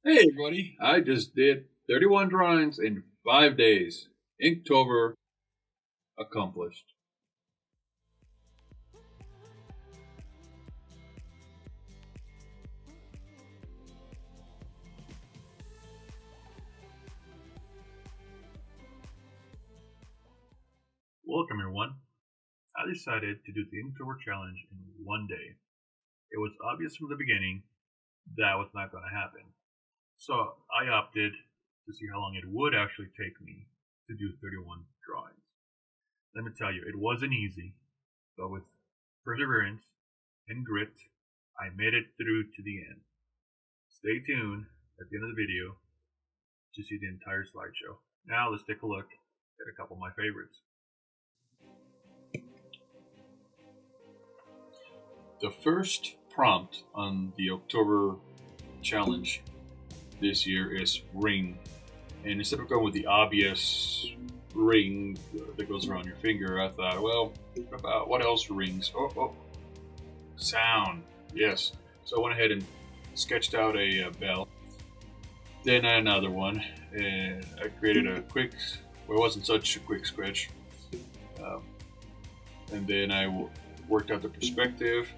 Hey everybody, I just did 31 drawings in 5 days. Inktober accomplished. Welcome everyone. I decided to do the Inktober Challenge in 1 day. It was obvious from the beginning that was not going to happen. So I opted to see how long it would actually take me to do 31 drawings. Let me tell you, it wasn't easy, but with perseverance and grit, I made it through to the end. Stay tuned at the end of the video to see the entire slideshow. Now let's take a look at a couple of my favorites. The first prompt on the Inktober challenge this year is ring. And instead of going with the obvious ring that goes around your finger, I thought, well, about what else rings? Sound. Yes. So I went ahead and sketched out a bell. Then another one. And I created a quick, well, it wasn't such a quick sketch. And then I worked out the perspective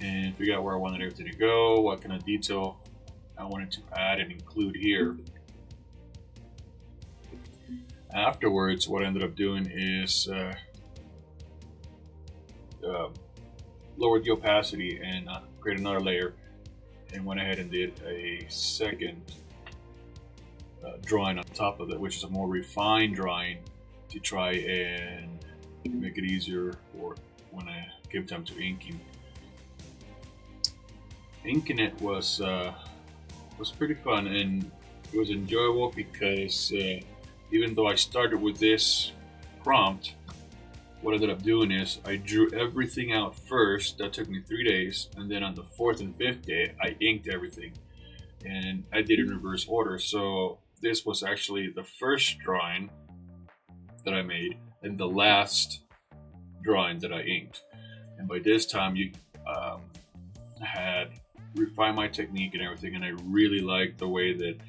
and figure out where I wanted everything to go, what kind of detail I wanted to add and include here. Afterwards, what I ended up doing is lowered the opacity and created another layer, and went ahead and did a second drawing on top of it, which is a more refined drawing to try and make it easier for when I give time to inking. Inking it was pretty fun, and it was enjoyable because even though I started with this prompt, what I ended up doing is I drew everything out first. That took me 3 days, and then on the 4th and 5th day I inked everything, and I did it in reverse order. So this was actually the first drawing that I made and the last drawing that I inked. And by this time you had refined my technique and everything, and I really like the way that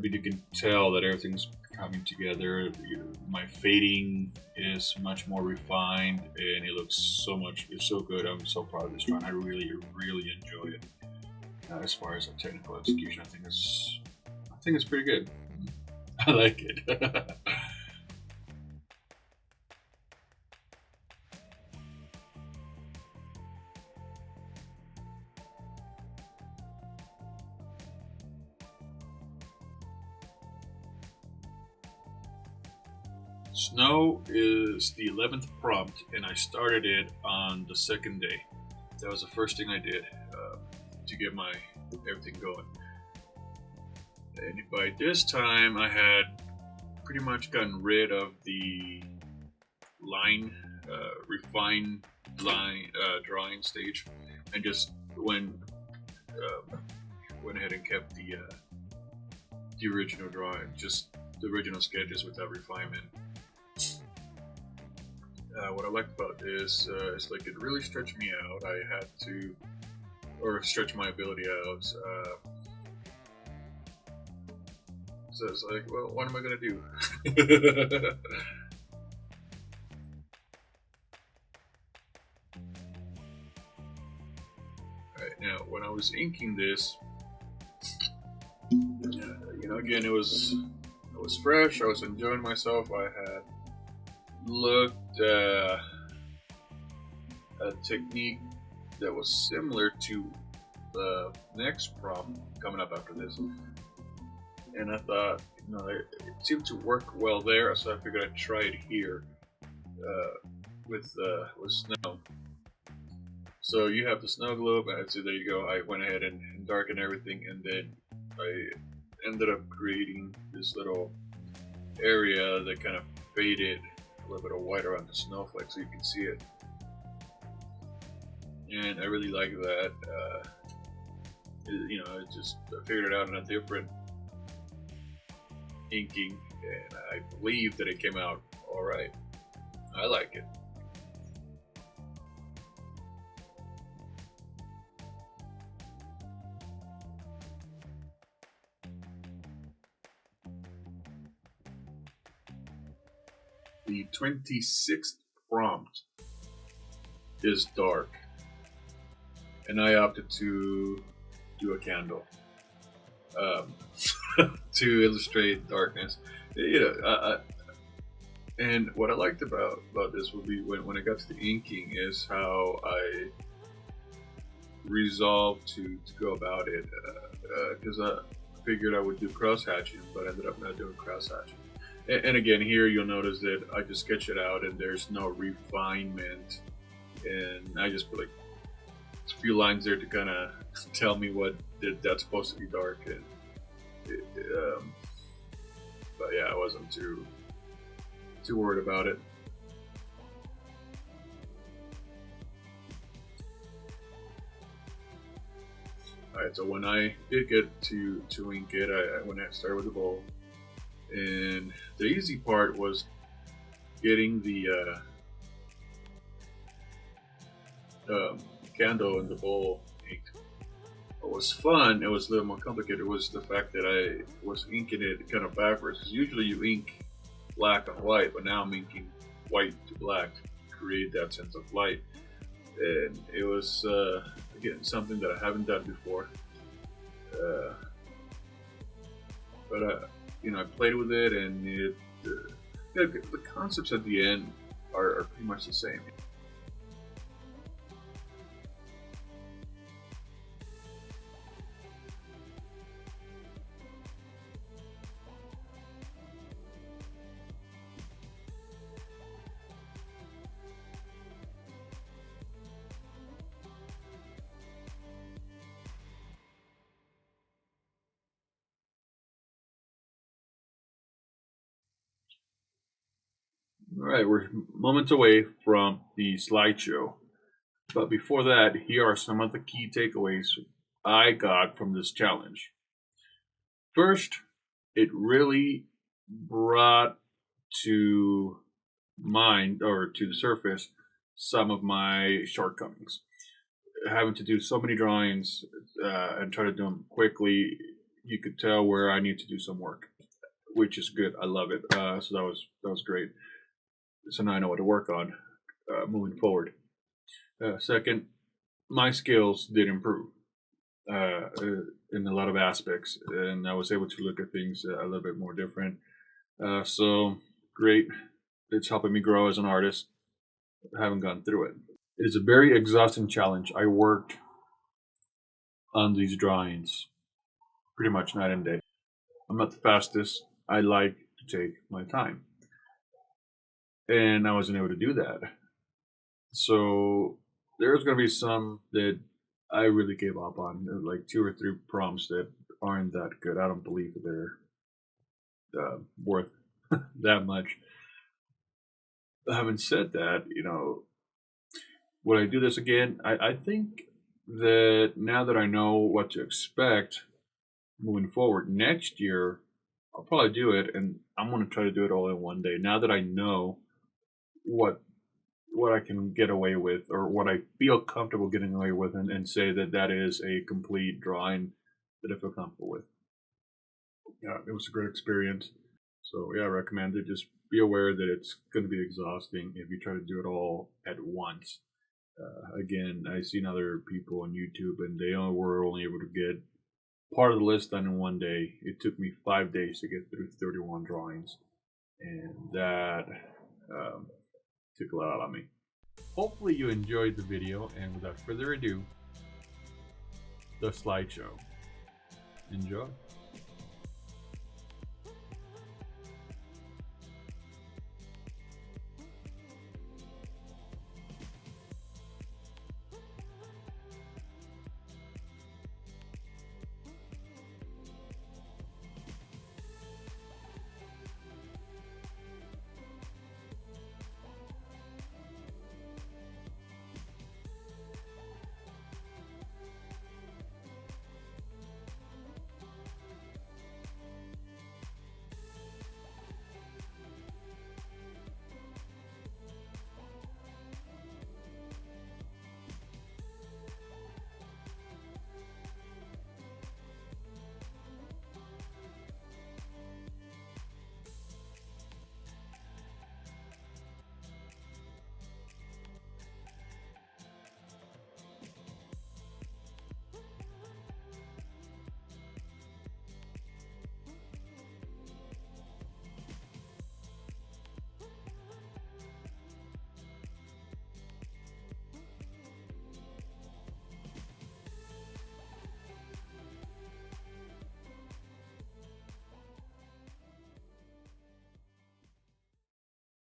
you can tell that everything's coming together. My fading is much more refined, and it looks it's so good. I'm so proud of this drawing. I really enjoy it. As far as a technical execution, I think it's pretty good. I like it. Snow is the 11th prompt, and I started it on the second day. That was the first thing I did to get my everything going. And by this time, I had pretty much gotten rid of the refined line drawing stage, and just went ahead and kept the original drawing, just the original sketches without refinement. What I liked about this is like it really stretched me out. I had to, or stretch my ability out. So it's like, well, what am I gonna do? Alright, now when I was inking this, again, it was fresh. I was enjoying myself. I had looked at a technique that was similar to the next prompt coming up after this, and I thought, it seemed to work well there, so I figured I'd try it here with snow. So you have the snow globe, and so there you go. I went ahead and darkened everything, and then I ended up creating this little area that kind of faded a little bit of white around the snowflake so you can see it. And I really like that. I figured it out in a different inking, and I believe that it came out alright. I like it. the 26th prompt is dark, and I opted to do a candle to illustrate darkness. And what I liked about this would be when I got to the inking is how I resolved to go about it, because I figured I would do cross hatching, but I ended up not doing cross hatching. And again, here you'll notice that I just sketch it out and there's no refinement, and I just put like a few lines there to kind of tell me that's supposed to be dark. And but yeah, I wasn't too worried about it. Alright, so when I did get to ink it, I went and started with the bowl, and the easy part was getting the candle in the bowl inked. What was fun, it was a little more complicated, was the fact that I was inking it kind of backwards. Because usually you ink black on white, but now I'm inking white to black to create that sense of light. And it was again something that I haven't done before, but I played with it, and the concepts at the end are pretty much the same. Alright, we're moments away from the slideshow. But before that, here are some of the key takeaways I got from this challenge. First, it really brought to mind, or to the surface, some of my shortcomings. Having to do so many drawings and try to do them quickly, you could tell where I need to do some work, which is good. I love it. So that was great. So now I know what to work on moving forward. Second, my skills did improve in a lot of aspects, and I was able to look at things a little bit more different. So great. It's helping me grow as an artist. I haven't gone through it. It is a very exhausting challenge. I worked on these drawings pretty much night and day. I'm not the fastest. I like to take my time, and I wasn't able to do that. So there's going to be some that I really gave up on, like 2 or 3 prompts that aren't that good. I don't believe they're worth that much. Having said that, would I do this again? I think that now that I know what to expect moving forward, next year I'll probably do it, and I'm going to try to do it all in one day. Now that I know what I can get away with, or what I feel comfortable getting away with, and say that is a complete drawing that I feel comfortable with. Yeah, it was a great experience. So yeah, I recommend it. Just be aware that it's going to be exhausting if you try to do it all at once. Again, I've seen other people on YouTube, and they were only able to get part of the list done in one day. It took me 5 days to get through 31 drawings, and that took a lot out of me. Hopefully you enjoyed the video, and without further ado, the slideshow. Enjoy.